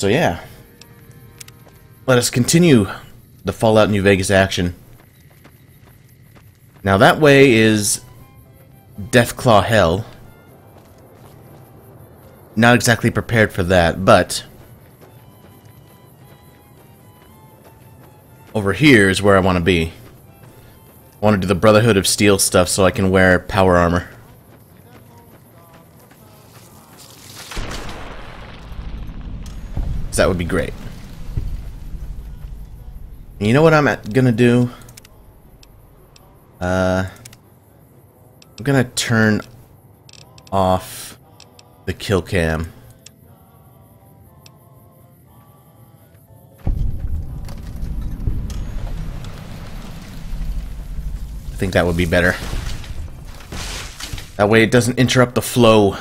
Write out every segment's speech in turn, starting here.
So yeah, let us continue the Fallout New Vegas action. Now that way is Deathclaw Hell. Not exactly prepared for that, but over here is where I want to be. I want to do the Brotherhood of Steel stuff so I can wear power armor. So that would be great. And you know what I'm gonna do? I'm gonna turn off the kill cam. I think that would be better. That way it doesn't interrupt the flow.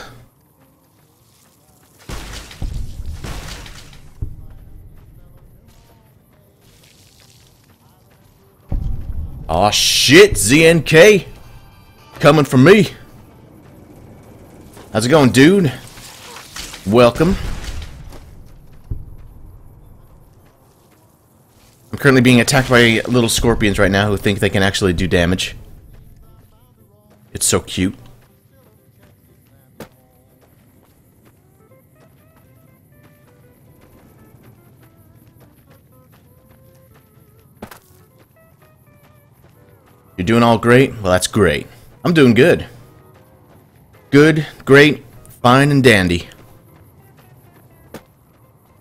Aw, shit, ZNK! Coming for me! How's it going, dude? Welcome. I'm currently being attacked by little scorpions right now who think they can actually do damage. It's so cute. You're doing all great? Well, that's great. I'm doing good. Good, great, fine, and dandy.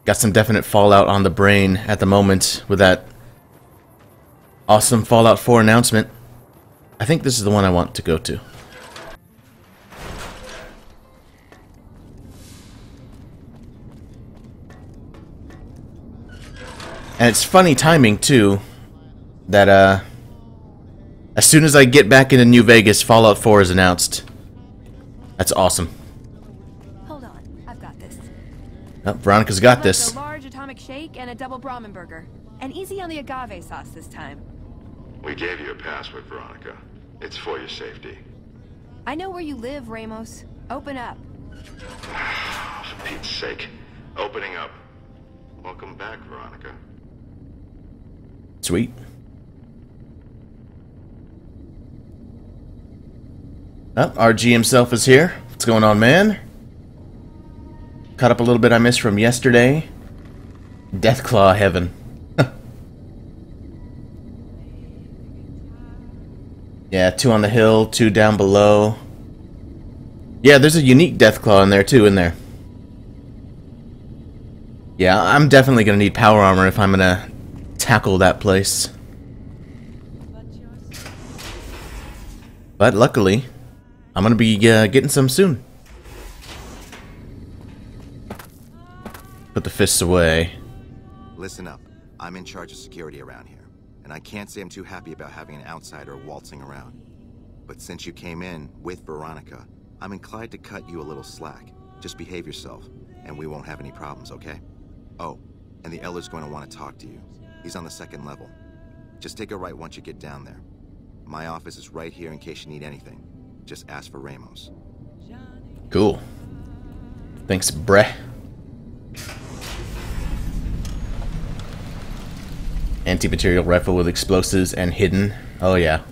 Got some definite Fallout on the brain at the moment with that awesome Fallout 4 announcement. I think this is the one I want to go to. And it's funny timing, too, that, as soon as I get back into New Vegas, Fallout 4 is announced. That's awesome. Hold on, I've got this. Oh, Veronica's got this. A large atomic shake and a double Brahmin burger. And easy on the agave sauce this time. We gave you a password, Veronica. It's for your safety. I know where you live, Ramos. Open up. For Pete's sake. Opening up. Welcome back, Veronica. Sweet. Oh, RG himself is here. What's going on, man? Caught up a little bit I missed from yesterday. Deathclaw heaven. Yeah, 2 on the hill, 2 down below. Yeah, there's a unique Deathclaw in there, too, in there. Yeah, I'm definitely gonna need power armor if I'm gonna tackle that place. But luckily, I'm gonna be getting some soon. Put the fists away. Listen up. I'm in charge of security around here, and I can't say I'm too happy about having an outsider waltzing around. But since you came in with Veronica, I'm inclined to cut you a little slack. Just behave yourself, and we won't have any problems, okay? Oh, and the Elder's going to want to talk to you. He's on the 2nd level. Just take a right once you get down there. My office is right here in case you need anything. Just ask for Ramos. Cool. Thanks, breh. Anti-material rifle with explosives and hidden. Oh, yeah.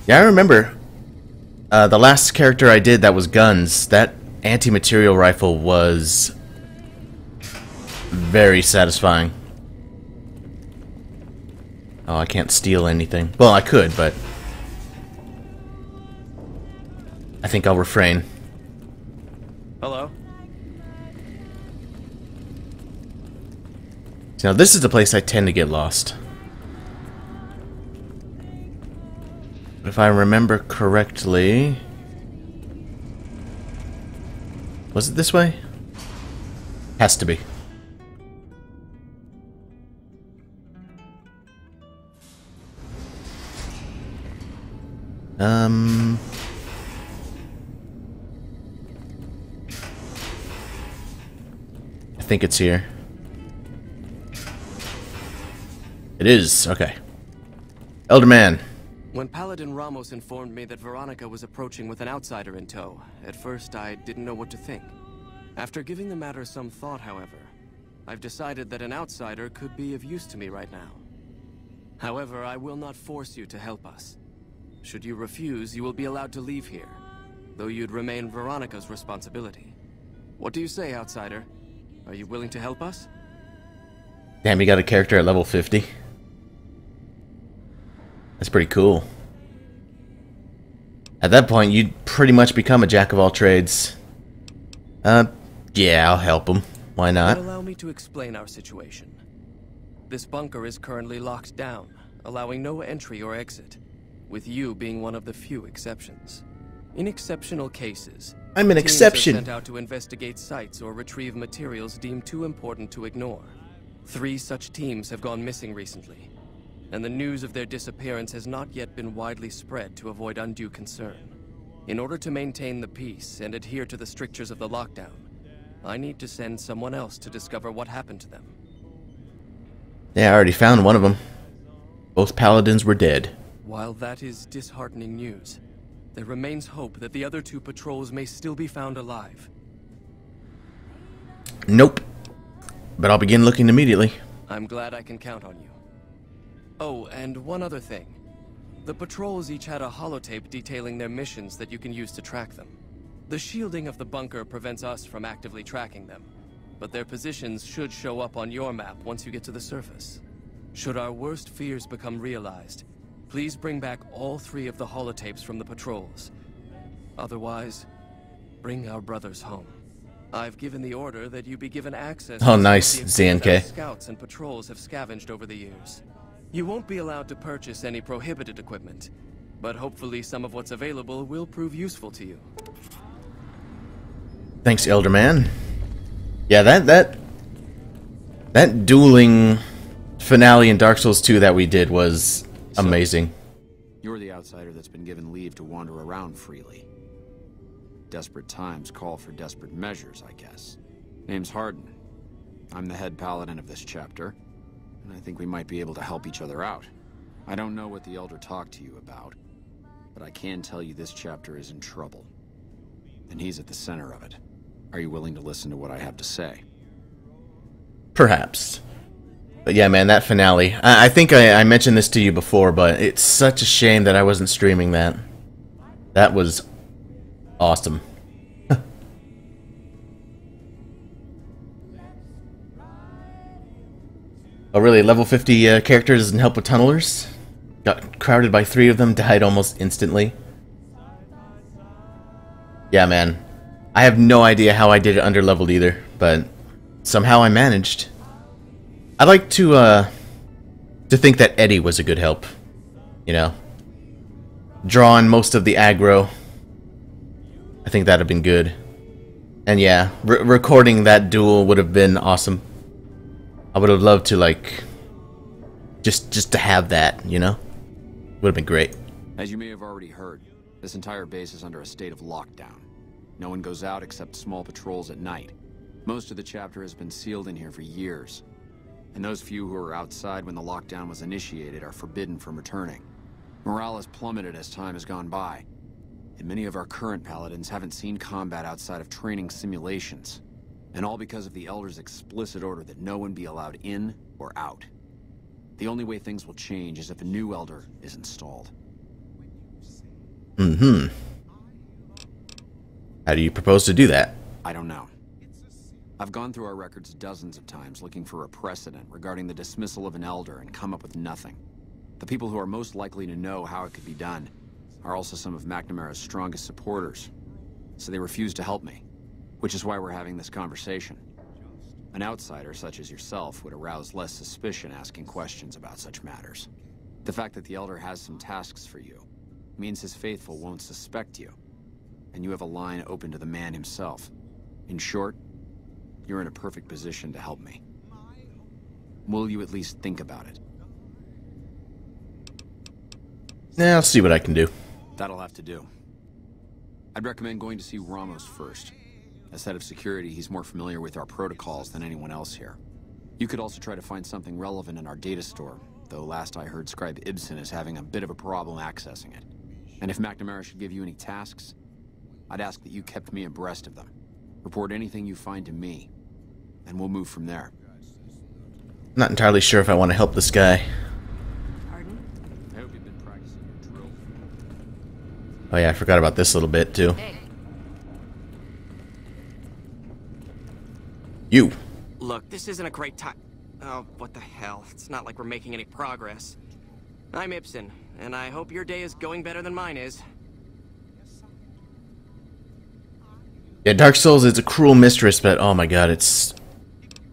Yeah, I remember. The last character I did that was guns. That anti-material rifle was very satisfying. Oh, I can't steal anything. Well, I could, but I think I'll refrain. Hello. So now this is the place I tend to get lost. But if I remember correctly, was it this way? Has to be. I think it's here. It is, okay. Elder Man, When Paladin Ramos informed me that Veronica was approaching with an outsider in tow, at first I didn't know what to think. After giving the matter some thought, however, I've decided that an outsider could be of use to me right now. However, I will not force you to help us. Should you refuse, you will be allowed to leave here, though you'd remain Veronica's responsibility. What do you say, outsider? Are you willing to help us? Damn, you got a character at level 50. That's pretty cool. At that point, you'd pretty much become a jack of all trades. Yeah, I'll help him. Why not? Allow me to explain our situation. This bunker is currently locked down, allowing no entry or exit, with you being one of the few exceptions. In exceptional cases, I'm an exception. Teams are sent out to investigate sites or retrieve materials deemed too important to ignore. 3 such teams have gone missing recently, and the news of their disappearance has not yet been widely spread to avoid undue concern. In order to maintain the peace and adhere to the strictures of the lockdown, I need to send someone else to discover what happened to them. Yeah, I already found one of them. Both paladins were dead. While that is disheartening news, there remains hope that the other 2 patrols may still be found alive. Nope. But I'll begin looking immediately. I'm glad I can count on you. Oh, and one other thing. The patrols each had a holotape detailing their missions that you can use to track them. The shielding of the bunker prevents us from actively tracking them, but their positions should show up on your map once you get to the surface. Should our worst fears become realized, please bring back all 3 of the holotapes from the patrols. Otherwise, bring our brothers home. I've given the order that you be given access Oh, to nice, the equipment ZNK. that scouts and patrols have scavenged over the years. You won't be allowed to purchase any prohibited equipment, but hopefully some of what's available will prove useful to you. Thanks, Elder Man. Yeah, that dueling finale in Dark Souls 2 that we did was amazing. You're the outsider that's been given leave to wander around freely. Desperate times call for desperate measures, I guess. Name's Hardin. I'm the head paladin of this chapter, and I think we might be able to help each other out. I don't know what the Elder talked to you about, but I can tell you this chapter is in trouble. And he's at the center of it. Are you willing to listen to what I have to say? Perhaps. But yeah, man, that finale. I think I mentioned this to you before, but it's such a shame that I wasn't streaming that. That was awesome. Oh, really? Level 50 character doesn't help with tunnelers? Got crowded by 3 of them, died almost instantly. Yeah, man. I have no idea how I did it underleveled either, but somehow I managed. I like to think that Eddie was a good help. You know? Drawing most of the aggro. I think that'd have been good. And yeah, recording that duel would have been awesome. I would have loved to, like, just to have that, you know? Would have been great. As you may have already heard, this entire base is under a state of lockdown. No one goes out except small patrols at night. Most of the chapter has been sealed in here for years. And those few who were outside when the lockdown was initiated are forbidden from returning. Morale has plummeted as time has gone by. And many of our current paladins haven't seen combat outside of training simulations. And all because of the Elder's explicit order that no one be allowed in or out. The only way things will change is if a new Elder is installed. Mm-hmm. How do you propose to do that? I don't know. I've gone through our records dozens of times looking for a precedent regarding the dismissal of an Elder and come up with nothing. The people who are most likely to know how it could be done are also some of McNamara's strongest supporters. So they refuse to help me, which is why we're having this conversation. An outsider such as yourself would arouse less suspicion asking questions about such matters. The fact that the Elder has some tasks for you means his faithful won't suspect you, and you have a line open to the man himself. In short, you're in a perfect position to help me. Will you at least think about it? Yeah, I'll see what I can do. That'll have to do. I'd recommend going to see Ramos first. As head of security, he's more familiar with our protocols than anyone else here. You could also try to find something relevant in our data store, though last I heard Scribe Ibsen is having a bit of a problem accessing it. And if McNamara should give you any tasks, I'd ask that you kept me abreast of them. Report anything you find to me, and we'll move from there. Not entirely sure if I want to help this guy. Pardon? I hope you've been practicing your drill. Oh yeah, I forgot about this little bit too. Hey. You. Look, this isn't a great time. Oh, what the hell? It's not like we're making any progress. I'm Ibsen, and I hope your day is going better than mine is. Yeah, Dark Souls is a cruel mistress, but oh my god, it's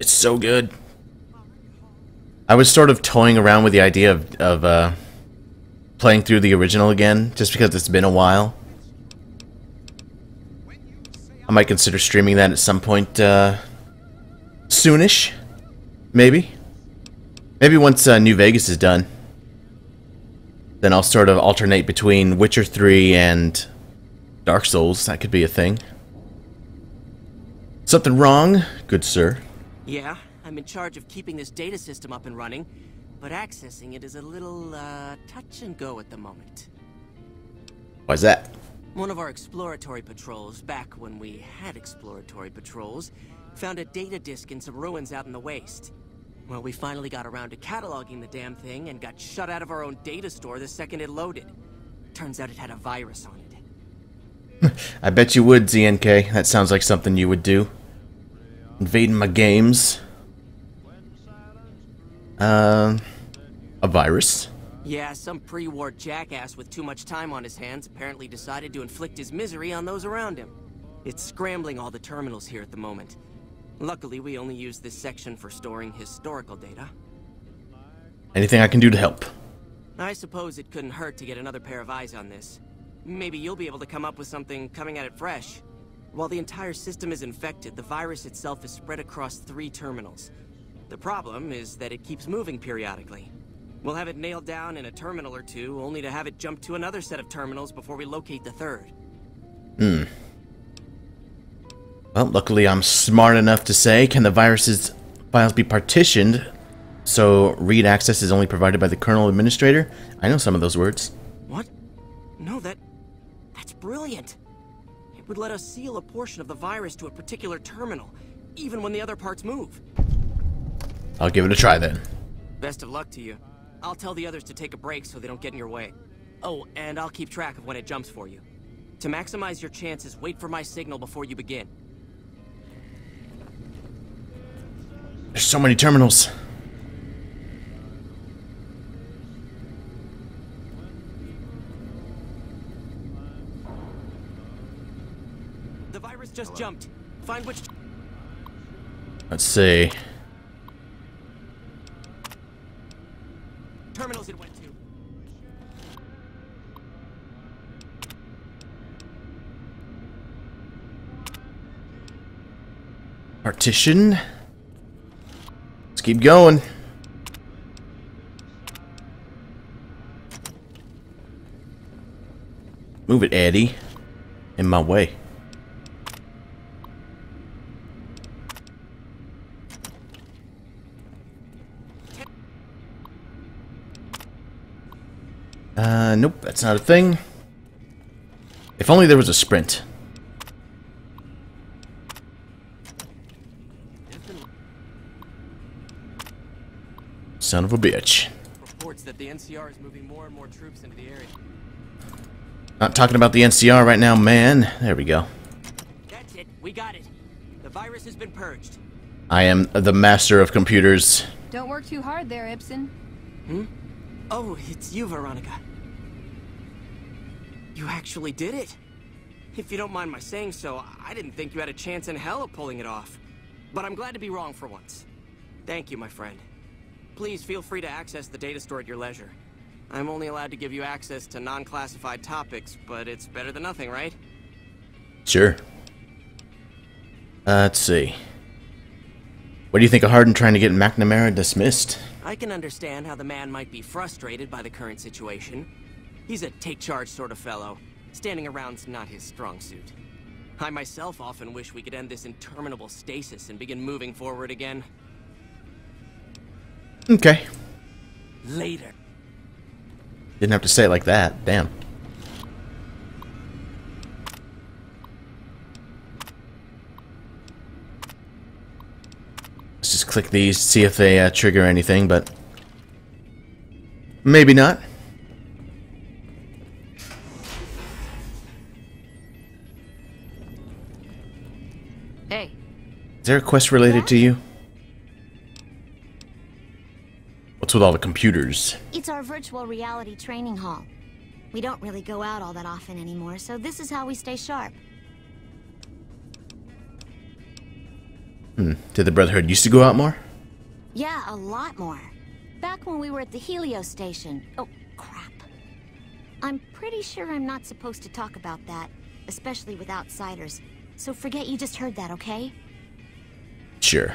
so good. I was sort of toying around with the idea of playing through the original again, just because it's been a while. I might consider streaming that at some point soonish. Maybe once New Vegas is done. Then I'll sort of alternate between Witcher 3 and Dark Souls. That could be a thing. Something wrong, good sir? Yeah, I'm in charge of keeping this data system up and running, but accessing it is a little, touch and go at the moment. Why's that? One of our exploratory patrols, back when we had exploratory patrols, found a data disk in some ruins out in the waste. Well, we finally got around to cataloging the damn thing and got shut out of our own data store the second it loaded. Turns out it had a virus on it. I bet you would, ZNK. That sounds like something you would do. Invading my games. A virus? Yeah, some pre-war jackass with too much time on his hands apparently decided to inflict his misery on those around him. It's scrambling all the terminals here at the moment. Luckily, we only use this section for storing historical data. Anything I can do to help? I suppose it couldn't hurt to get another pair of eyes on this. Maybe you'll be able to come up with something coming at it fresh. While the entire system is infected, the virus itself is spread across 3 terminals. The problem is that it keeps moving periodically. We'll have it nailed down in a terminal or 2, only to have it jump to another set of terminals before we locate the 3rd. Well, luckily I'm smart enough to say, can the virus's files be partitioned so read access is only provided by the kernel administrator? I know some of those words. What? No, that's brilliant. It would let us seal a portion of the virus to a particular terminal, even when the other parts move. I'll give it a try then. Best of luck to you. I'll tell the others to take a break so they don't get in your way. Oh, and I'll keep track of when it jumps for you. To maximize your chances, wait for my signal before you begin. There's so many terminals. The virus just jumped. Find which... Let's see. terminals it went to. Partition. Let's keep going. Move it, Eddie. In my way. Nope, that's not a thing. If only there was a sprint. Son of a bitch. Reports that the NCR is moving more and more troops into the area. Not talking about the NCR right now, man. There we go. That's it. We got it. The virus has been purged. I am the master of computers. Don't work too hard there, Ibsen. Hmm? Oh, it's you, Veronica. You actually did it. If you don't mind my saying so, I didn't think you had a chance in hell of pulling it off. But I'm glad to be wrong for once. Thank you, my friend. Please feel free to access the data store at your leisure. I'm only allowed to give you access to non-classified topics, but it's better than nothing, right? Sure. Let's see. What do you think of Hardin trying to get McNamara dismissed? I can understand how the man might be frustrated by the current situation. He's a take-charge sort of fellow. Standing around's not his strong suit. I myself often wish we could end this interminable stasis and begin moving forward again. Okay. later. Didn't have to say it like that. Damn. Let's just click these, see if they trigger anything, but maybe not. Hey. Is there a quest related to you? What's with all the computers? It's our virtual reality training hall. We don't really go out all that often anymore, so this is how we stay sharp. Did the Brotherhood used to go out more? Yeah, a lot more. Back when we were at the Helio station. Oh, crap. I'm pretty sure I'm not supposed to talk about that, especially with outsiders. So forget you just heard that, okay? Sure.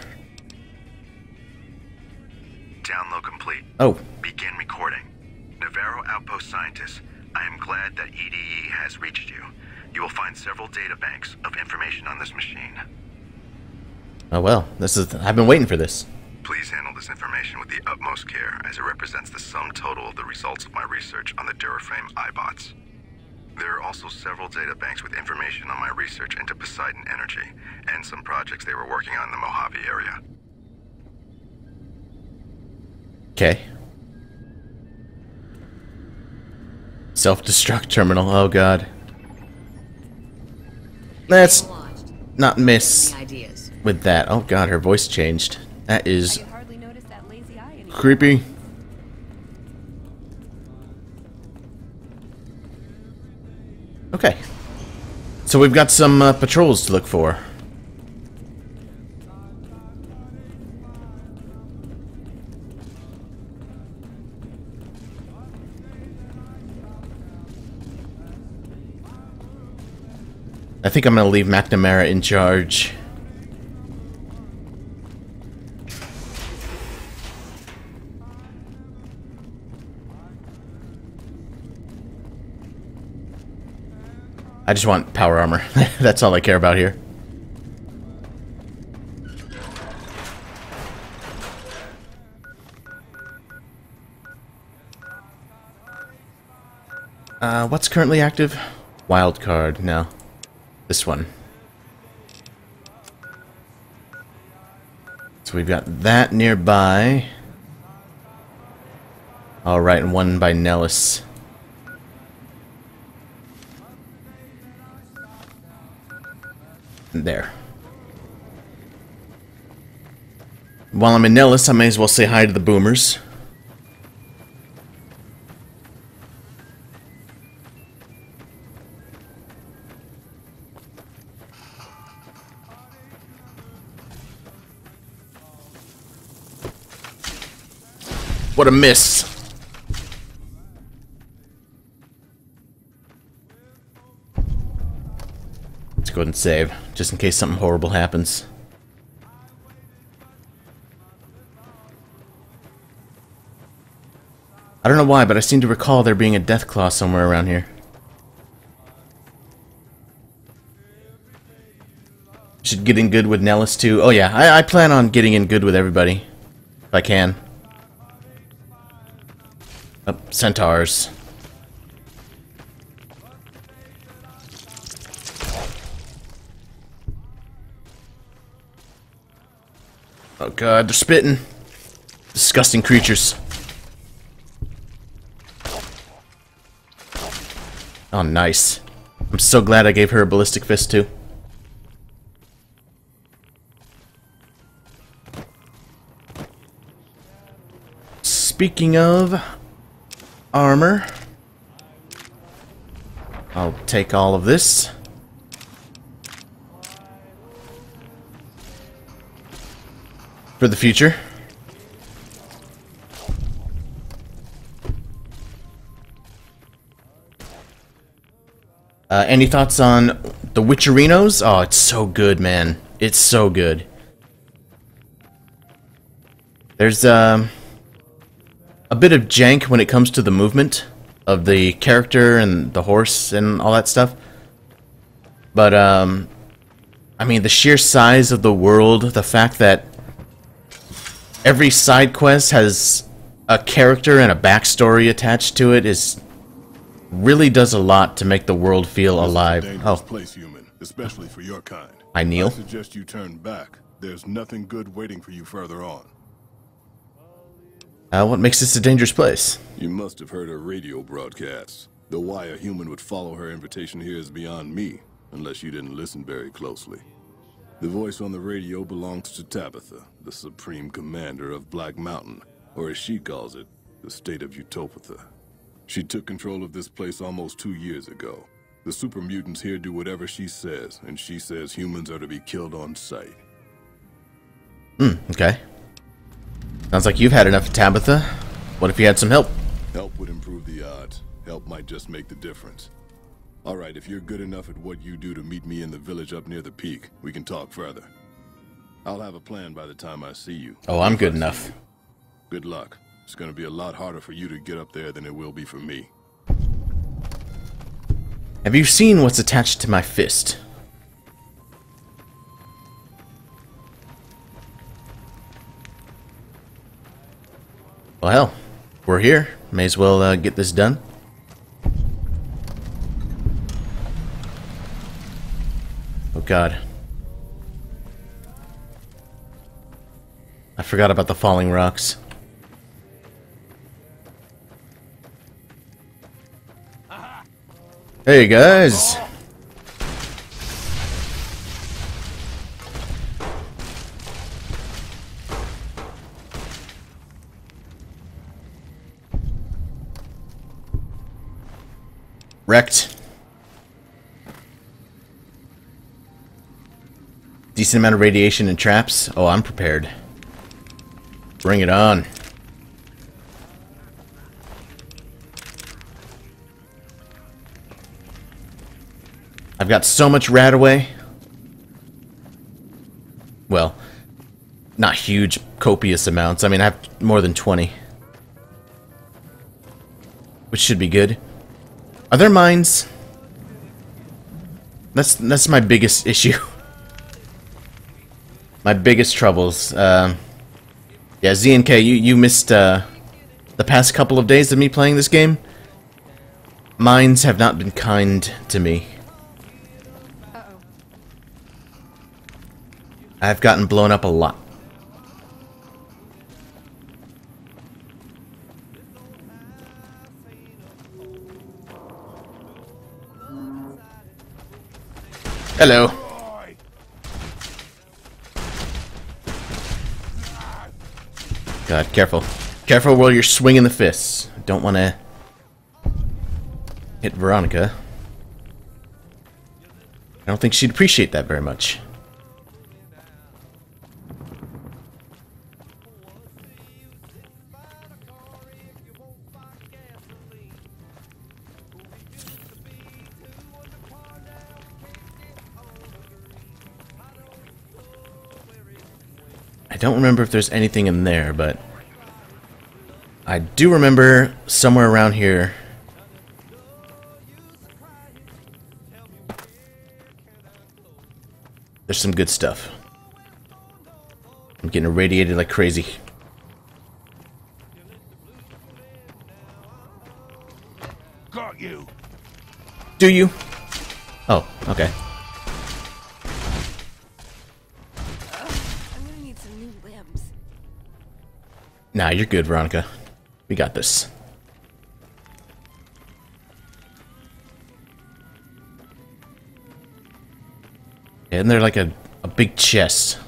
Download complete. Oh. Begin recording. Navarro Outpost Scientist, I am glad that EDE has reached you. You will find several data banks of information on this machine. Oh well, I've been waiting for this. Please handle this information with the utmost care, as it represents the sum total of the results of my research on the Duraframe iBots. There are also several data banks with information on my research into Poseidon Energy, and some projects they were working on in the Mojave area. Okay. Self-destruct terminal, oh god. Let's not miss with that. Oh god, her voice changed. That is creepy. Okay. So we've got some patrols to look for. I think I'm gonna leave McNamara in charge. I just want power armor. That's all I care about here. What's currently active? Wildcard, no. This one. So we've got that nearby. Alright, and one by Nellis. There. While I'm in Nellis, I may as well say hi to the boomers. What a miss. Let's go ahead and save, just in case something horrible happens. I don't know why, but I seem to recall there being a Deathclaw somewhere around here. Should get in good with Nellis too. Oh yeah, I plan on getting in good with everybody. If I can. Oh, centaurs. Oh god, they're spitting. Disgusting creatures. Oh, nice. I'm so glad I gave her a ballistic fist too. Speaking of armor, I'll take all of this. For the future. Any thoughts on the Witcherinos? Oh, it's so good, man. It's so good. There's a bit of jank when it comes to the movement of the character and the horse and all that stuff. But, I mean, the sheer size of the world, the fact that every side quest has a character and a backstory attached to it is really does a lot to make the world feel alive. This is a dangerous place, human, especially for your kind. I kneel. I suggest you turn back. There's nothing good waiting for you further on. What makes this a dangerous place? You must have heard her radio broadcasts. Though why a human would follow her invitation here is beyond me, unless you didn't listen very closely. The voice on the radio belongs to Tabitha, the supreme commander of Black Mountain, or as she calls it, the state of Utopatha. She took control of this place almost 2 years ago. The super mutants here do whatever she says, and she says humans are to be killed on sight. Okay. Sounds like you've had enough of Tabitha. What if you had some help? Help would improve the odds. Help might just make the difference. Alright, if you're good enough at what you do to meet me in the village up near the peak, we can talk further. I'll have a plan by the time I see you. Oh, I'm good enough. Good luck. It's gonna be a lot harder for you to get up there than it will be for me. Have you seen what's attached to my fist? Well, hell, we're here. May as well get this done. Oh god. I forgot about the falling rocks. Hey guys! Wrecked. Decent amount of radiation and traps. Oh, I'm prepared. Bring it on. I've got so much Radaway. Well, not huge, copious amounts. I mean, I have more than 20. Which should be good. Are there mines? That's my biggest issue. My biggest troubles. Yeah, ZNK, you missed the past couple of days of me playing this game. Mines have not been kind to me. Uh-oh. I've gotten blown up a lot. Hello. God, careful. Careful while you're swinging the fists. Don't want to hit Veronica. I don't think she'd appreciate that very much. I don't remember if there's anything in there, but I do remember somewhere around here. There's some good stuff. I'm getting irradiated like crazy. Got you. Do you? Oh, okay. I'm gonna need some new limbs. Nah, you're good, Veronica. We got this. Isn't there like a big chest?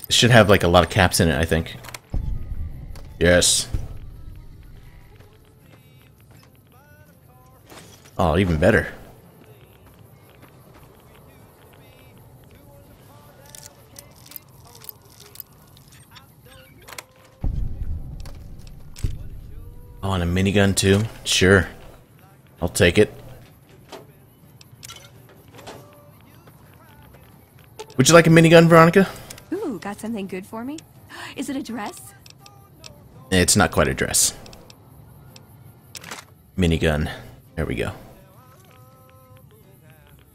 It should have like a lot of caps in it, I think. Yes. Oh, even better. Oh, and a minigun too? Sure. I'll take it. Would you like a minigun, Veronica? Ooh, got something good for me? Is it a dress? It's not quite a dress. Minigun. There we go.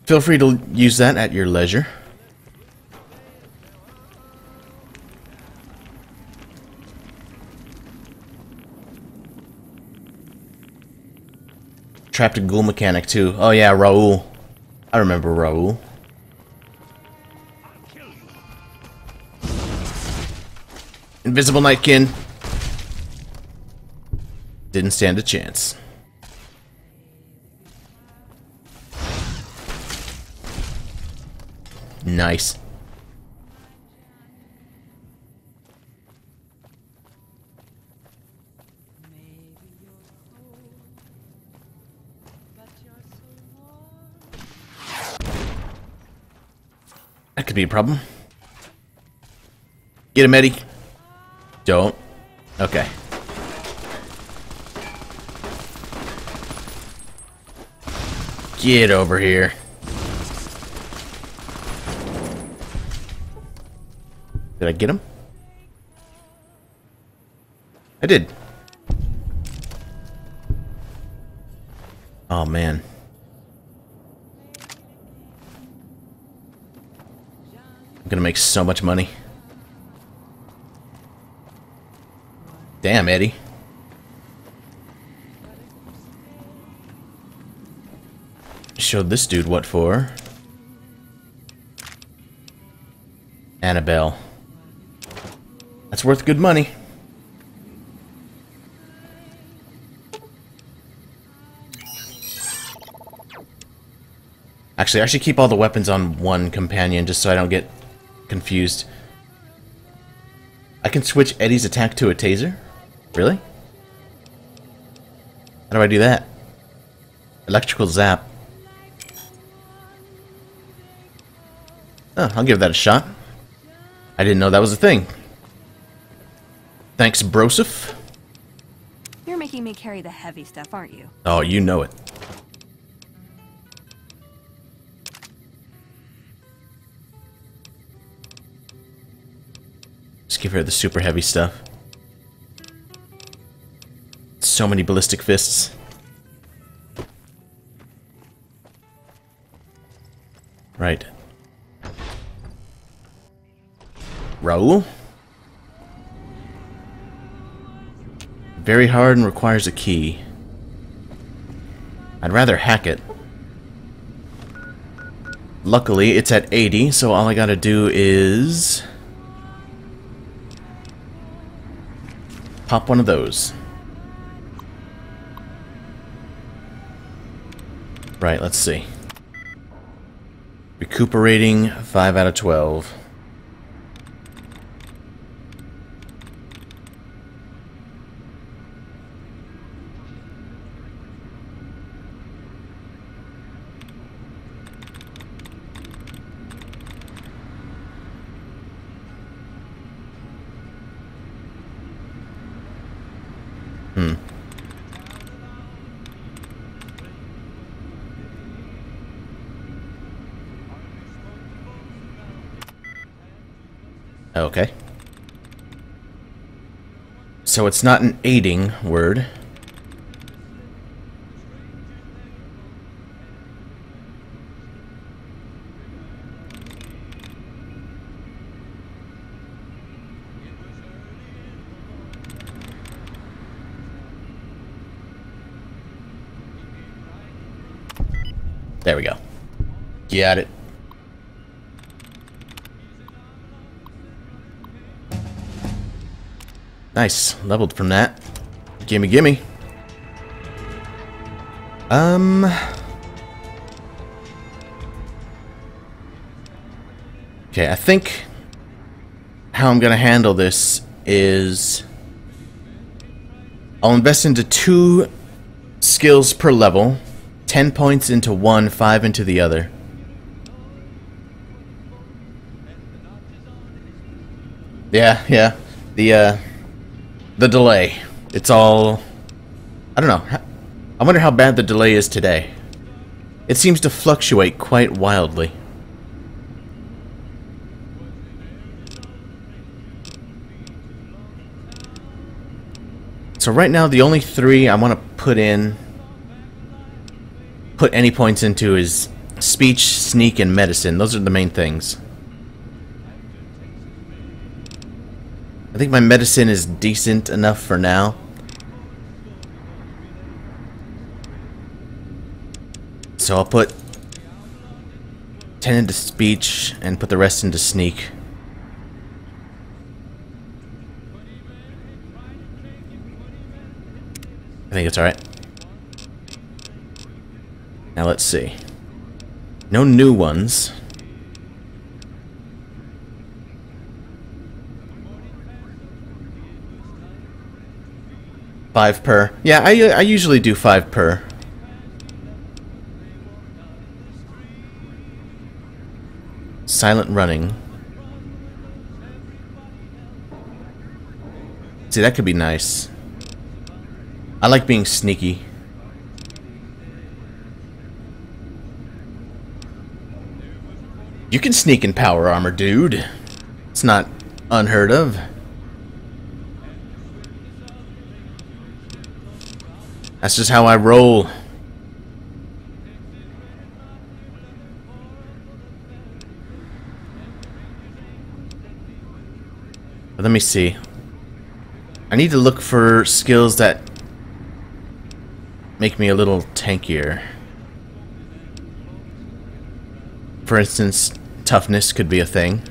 Feel free to use that at your leisure. trapped a ghoul mechanic too. Oh yeah, Raoul. I remember Raoul. Invisible Nightkin. Didn't stand a chance. Nice. That could be a problem. Get him, Eddie. Don't. Okay. Get over here. Did I get him? I did. Oh, man. I'm gonna make so much money. Damn, Eddie. Showed this dude what for. Annabelle. That's worth good money. Actually, I should keep all the weapons on one companion just so I don't get confused. I can switch Eddie's attack to a taser? Really? How do I do that? Electrical zap. Oh, I'll give that a shot. I didn't know that was a thing. Thanks, Broseph. You're making me carry the heavy stuff, aren't you? Oh, you know it. Just give her the super heavy stuff. So many ballistic fists. Right. Raoul? Very hard and requires a key. I'd rather hack it. Luckily, it's at 80, so all I gotta do is pop one of those. Right, let's see. Recuperating 5 out of 12. Okay. So it's not an aiding word. There we go. Got it. Nice. Leveled from that. Gimme, gimme. Okay, I think how I'm gonna handle this is I'll invest into 2 skills per level. 10 points into one, 5 into the other. Yeah. The delay. It's all... I don't know. I wonder how bad the delay is today. It seems to fluctuate quite wildly. So right now, the only 3 I want to put any points into is speech, sneak, and medicine. Those are the main things. I think my medicine is decent enough for now. So I'll put 10 into speech and put the rest into sneak. I think it's alright. Now let's see. No new ones. Five per. Yeah, I usually do 5 per. Silent running. See, that could be nice. I like being sneaky. You can sneak in power armor, dude. It's not unheard of. That's just how I roll. But let me see. I need to look for skills that make me a little tankier. For instance, toughness could be a thing.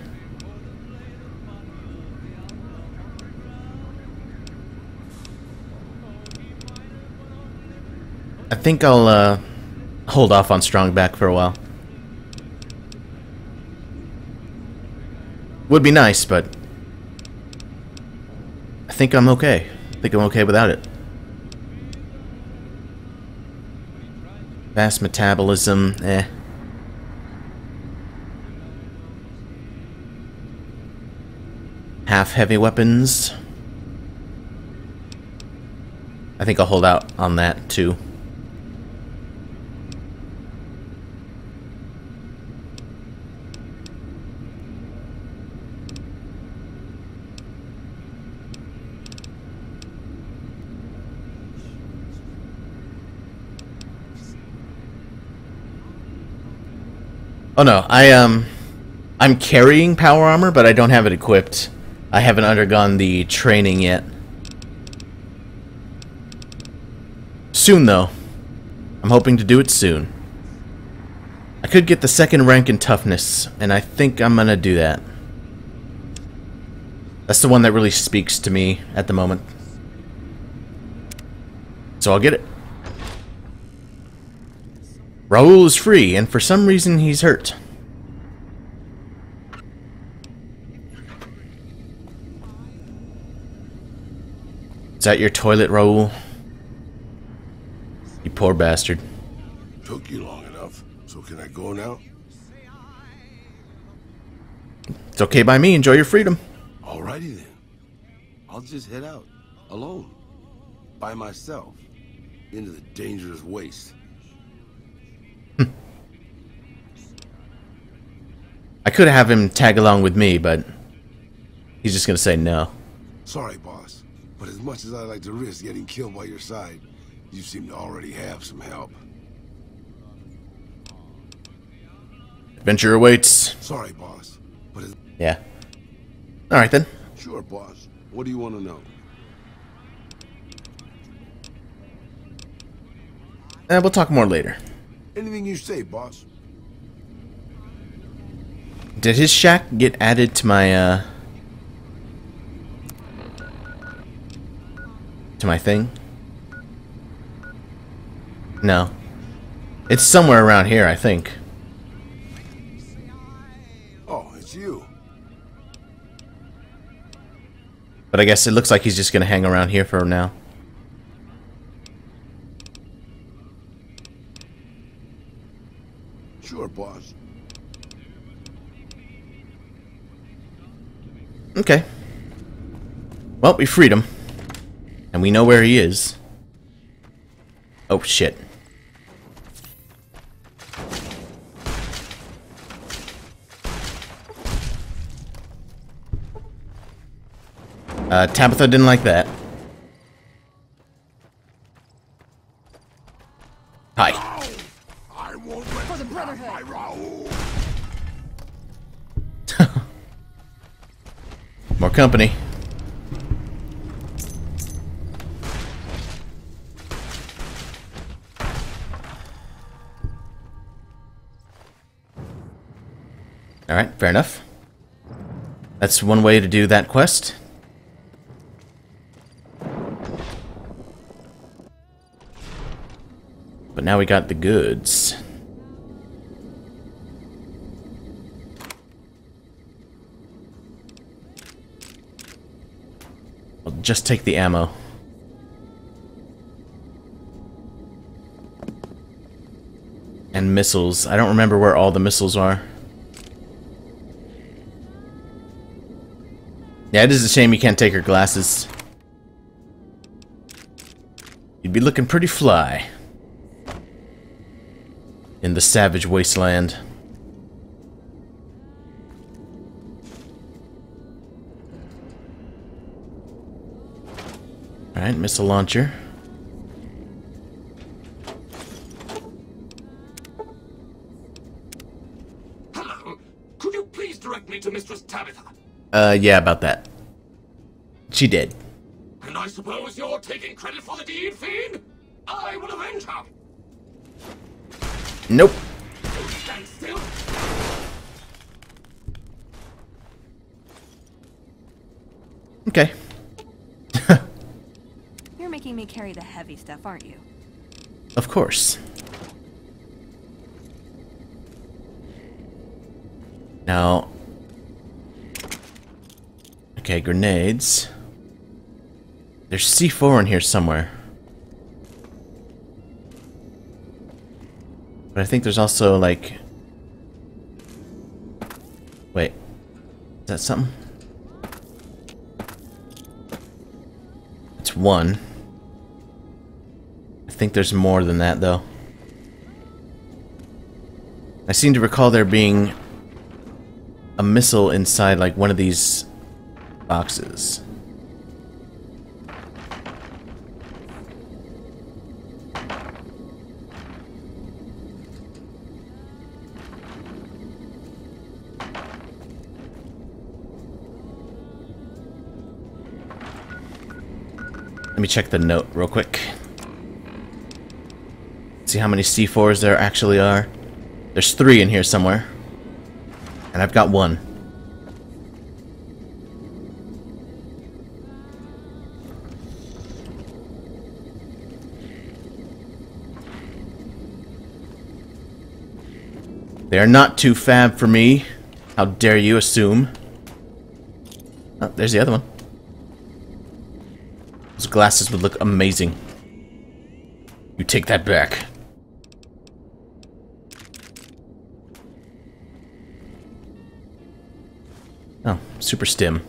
I think I'll hold off on strong back for a while. Would be nice, but I think I'm okay. I think I'm okay without it. Fast metabolism, eh. Half heavy weapons. I think I'll hold out on that too. Oh no, I'm carrying power armor, but I don't have it equipped. I haven't undergone the training yet. Soon though. I'm hoping to do it soon. I could get the 2nd rank in toughness, and I think I'm gonna do that. That's the one that really speaks to me at the moment. So I'll get it. Raul is free, and for some reason he's hurt. Is that your toilet, Raul? You poor bastard. Took you long enough, so can I go now? It's okay by me, enjoy your freedom. Alrighty then. I'll just head out, alone, by myself, into the dangerous waste. I could have him tag along with me, but he's just gonna say no. Sorry, boss, but as much as I like to risk getting killed by your side, you seem to already have some help. Adventure awaits. Sorry, boss, but as... Yeah. Alright then. Sure, boss. What do you want to know? We'll talk more later. Anything you say, boss. Did his shack get added to my, to my thing? No. It's somewhere around here, I think. Oh, it's you. But I guess it looks like he's just gonna hang around here for now. Sure, boss. Okay. Well, we freed him. And we know where he is. Oh, shit. Tabitha didn't like that. Hi. I won't let For the Brotherhood. my Raul. More company. Alright, fair enough. That's one way to do that quest. But now we got the goods. I'll just take the ammo. And missiles. I don't remember where all the missiles are. Yeah, it is a shame you can't take her glasses. You'd be looking pretty fly in the savage wasteland. Alright, missile launcher. Hello. Could you please direct me to Mistress Tabitha? Yeah, about that. She did. And I suppose you're taking credit for the deed, Fiend? I will avenge her. Nope. Don't stand still. Okay. You're making me carry the heavy stuff, aren't you? Of course. Now... Okay, grenades. There's C4 in here somewhere. But I think there's also, like... Wait. Is that something? It's one. I think there's more than that, though. I seem to recall there being a missile inside, like, one of these boxes. Let me check the note real quick. See how many C4s there actually are. There's 3 in here somewhere. And I've got 1. They are not too fab for me. How dare you assume? Oh, there's the other one. Those glasses would look amazing. You take that back. Oh, super stim.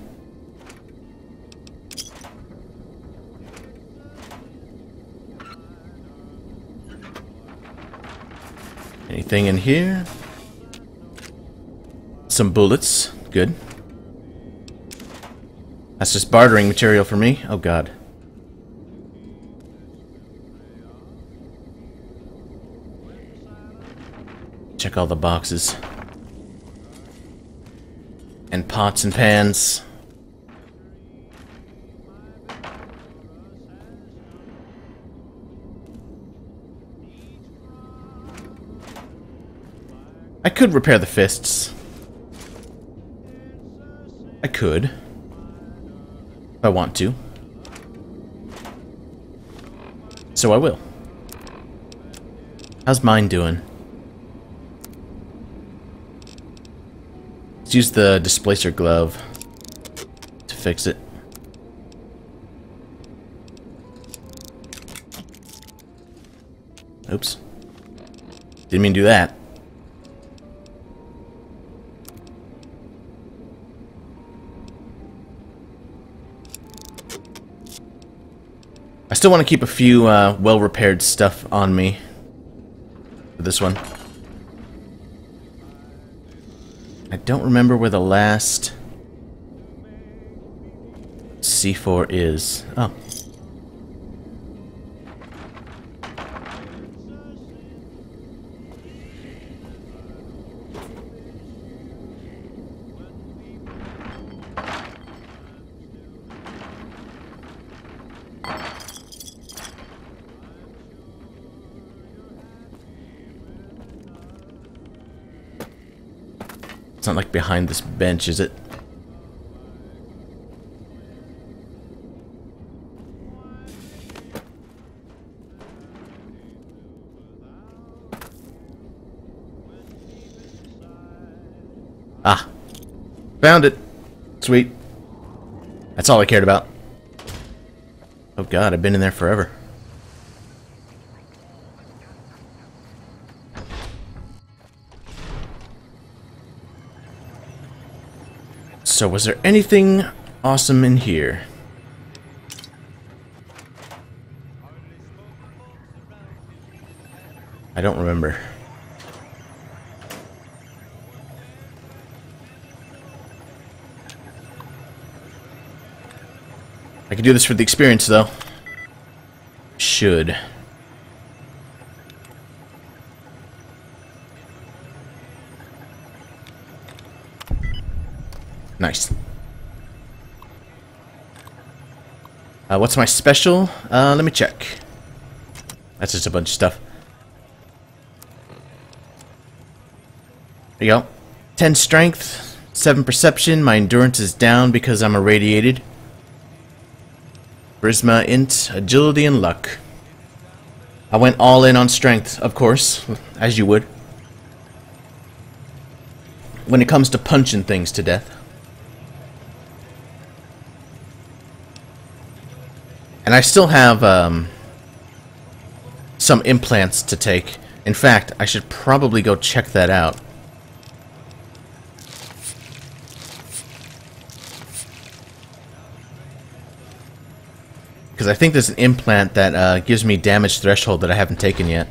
Anything in here? Some bullets. Good. That's just bartering material for me. Oh god. Check all the boxes. And pots and pans. I could repair the fists. I could. If I want to. So I will. How's mine doing? Let's use the displacer glove to fix it. Oops. Didn't mean to do that. I still want to keep a few well-repaired stuff on me for this one. I don't remember where the last C4 is. Oh. It's not like behind this bench, is it? Ah. Found it. Sweet. That's all I cared about. Oh god, I've been in there forever. So, was there anything awesome in here? I don't remember. I could do this for the experience, though. Should. Nice. What's my special? Let me check. That's just a bunch of stuff. There you go. 10 strength, 7 perception. My endurance is down because I'm irradiated. Charisma, int, agility, and luck. I went all in on strength, of course, as you would. When it comes to punching things to death. And I still have some implants to take. In fact, I should probably go check that out. Because I think there's an implant that gives me damage threshold that I haven't taken yet.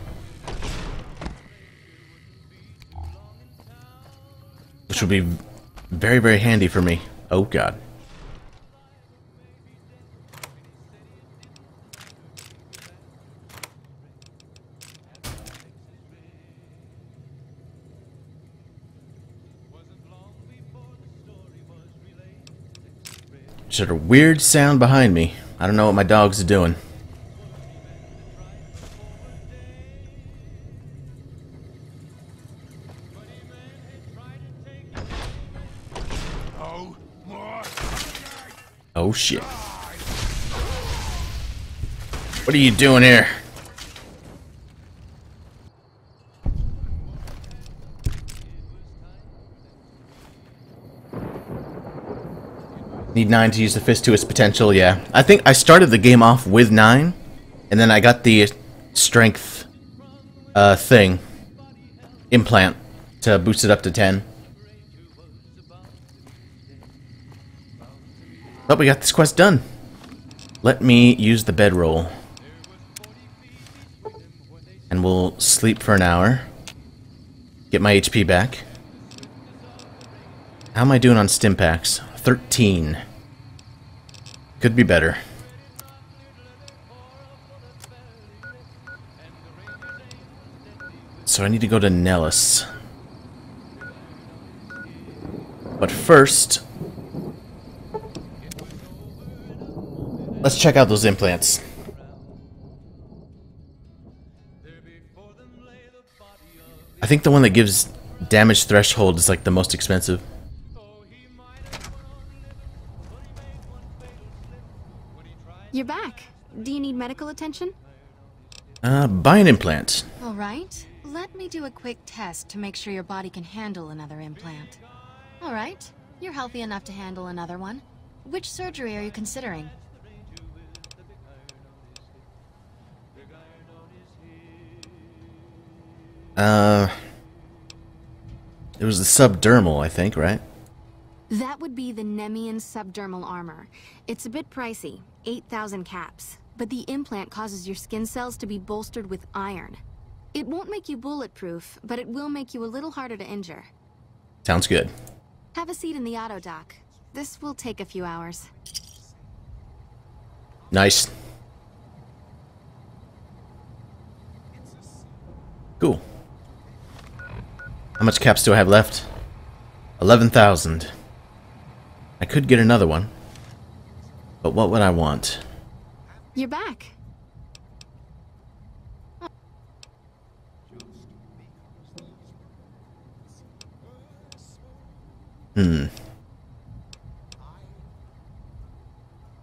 Which would be very, very handy for me. Oh god. Just a weird sound behind me. I don't know what my dog's doing. Oh shit. What are you doing here? Need 9 to use the fist to its potential, yeah. I think I started the game off with 9, and then I got the strength thing, implant, to boost it up to 10. But we got this quest done. Let me use the bedroll. And we'll sleep for an hour. Get my HP back. How am I doing on stim packs? 13. Could be better. So I need to go to Nellis. But first, let's check out those implants. I think the one that gives damage threshold is like the most expensive. You're back. Do you need medical attention? Buy an implant. All right. Let me do a quick test to make sure your body can handle another implant. All right. You're healthy enough to handle another one. Which surgery are you considering? It was the subdermal, I think, right? That would be the Nemean subdermal armor. It's a bit pricey, 8,000 caps, but the implant causes your skin cells to be bolstered with iron. It won't make you bulletproof, but it will make you a little harder to injure. Sounds good. Have a seat in the auto dock. This will take a few hours. Nice. Cool. How much caps do I have left? 11,000. I could get another one. But what would I want? You're back.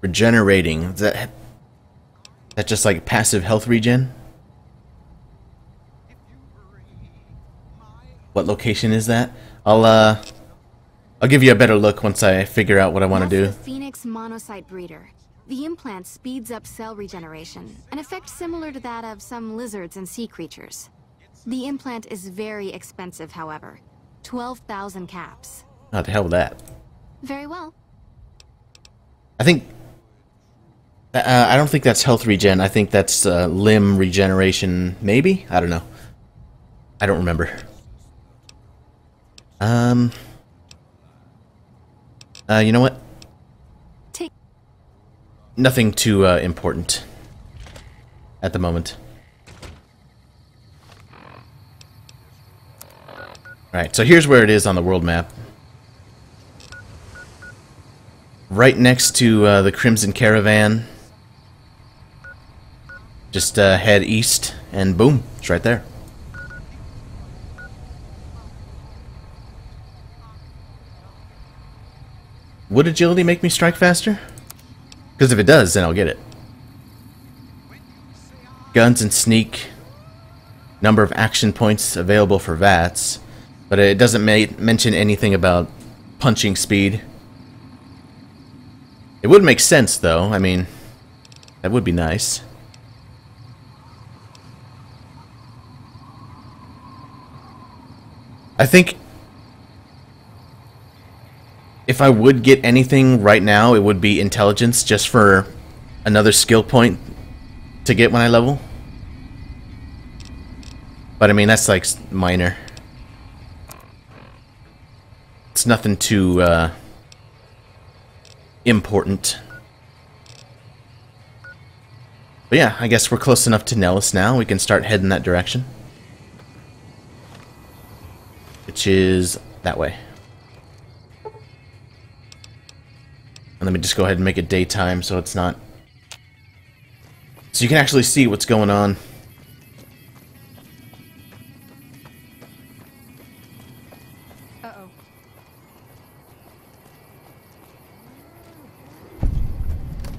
Regenerating. Is that just like passive health regen? What location is that? I'll give you a better look once I figure out what I want to do. That's the Phoenix monocyte breeder. The implant speeds up cell regeneration, an effect similar to that of some lizards and sea creatures. The implant is very expensive, however. 12,000 caps. How the hell with that? Very well. I think... I don't think that's health regen. I think that's limb regeneration, maybe? I don't know. I don't remember. You know what? Nothing too important at the moment. Alright, so here's where it is on the world map. Right next to the Crimson Caravan. Just head east, and boom, it's right there. Would agility make me strike faster? Because if it does, then I'll get it. Guns and sneak. Number of action points available for VATS. But it doesn't mention anything about punching speed. It would make sense, though. I mean, that would be nice. I think if I would get anything right now, it would be intelligence, just for another skill point to get when I level. But I mean, that's like minor. It's nothing too important. But yeah, I guess we're close enough to Nellis now. We can start heading that direction. Which is that way. And let me just go ahead and make it daytime so it's not... So you can actually see what's going on. Uh-oh.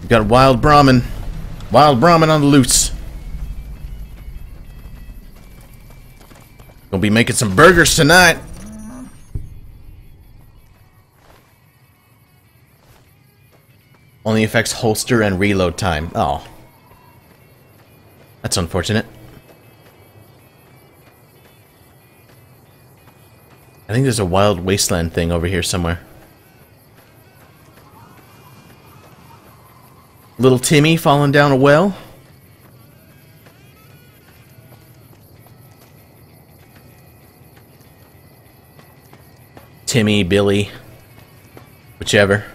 We've got wild Brahmin. Wild Brahmin on the loose. Gonna be making some burgers tonight. Only affects holster and reload time. Oh. That's unfortunate. I think there's a wild wasteland thing over here somewhere. Little Timmy falling down a well. Timmy, Billy, whichever.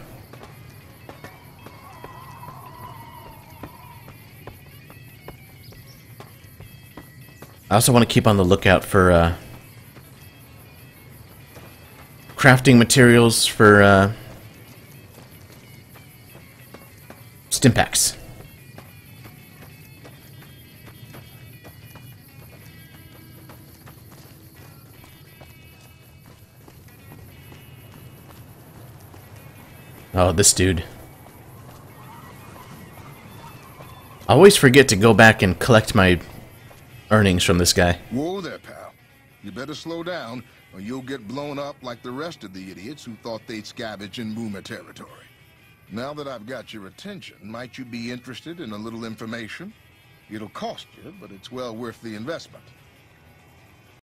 I also want to keep on the lookout for crafting materials for Stimpaks. Oh, this dude. I always forget to go back and collect my earnings from this guy. Whoa there, pal. You better slow down, or you'll get blown up like the rest of the idiots who thought they'd scavenge in Boomer territory. Now that I've got your attention, might you be interested in a little information? It'll cost you, but it's well worth the investment.